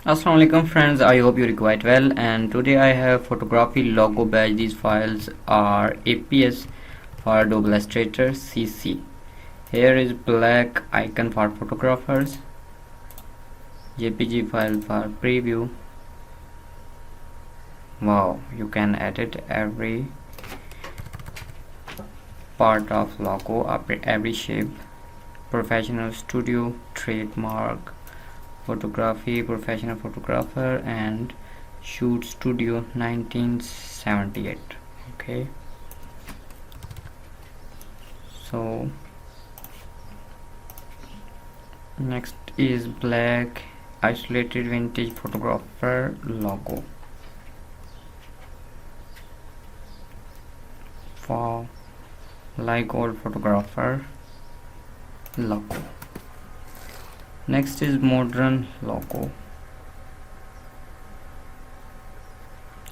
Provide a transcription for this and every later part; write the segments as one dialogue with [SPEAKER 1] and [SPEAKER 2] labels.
[SPEAKER 1] Assalamualaikum friends, I hope you're quite well, and today I have photography logo badge. These files are EPS for Adobe Illustrator CC. Here is black icon for photographers, JPG file for preview. Wow, you can edit every part of logo, every shape. Professional studio, trademark, photography, professional photographer, and shoot studio 1978. Okay, so next is black isolated vintage photographer logo for like old photographer logo. Next is modern logo,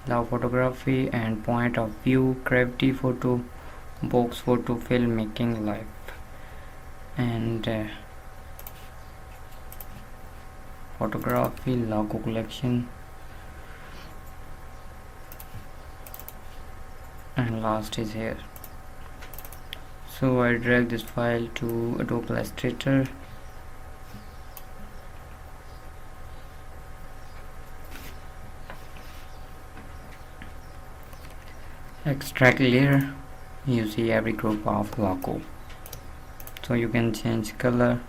[SPEAKER 1] love photography and point of view, gravity photo, box photo, filmmaking life, and photography logo collection, and last is here. So I drag this file to Adobe Illustrator. Extract layer. You see every group of logo, so you can change color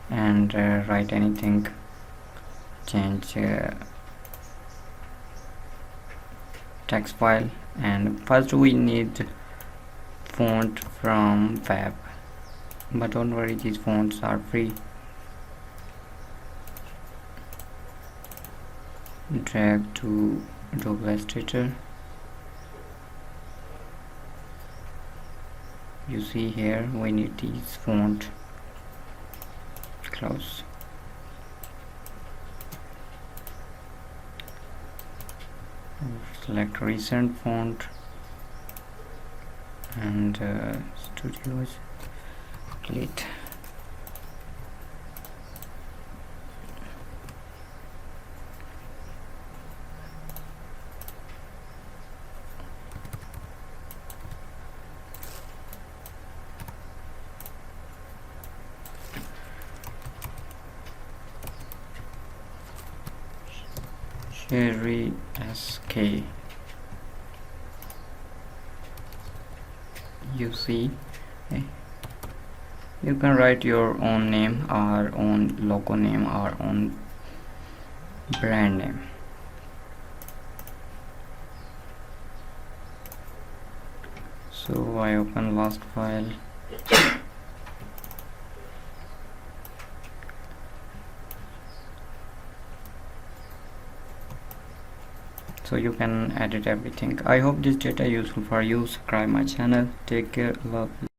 [SPEAKER 1] and write anything, change text file. And first we need font from Fab, but don't worry, these fonts are free. Drag to Adobe Illustrator. You see here we need these font. Close. Select recent font and studios, delete. Sheri SK. You see, you can write your own name or own logo name or own brand name. So I open last file. So you can edit everything. I hope this data useful for you. Subscribe my channel. Take care. Love you.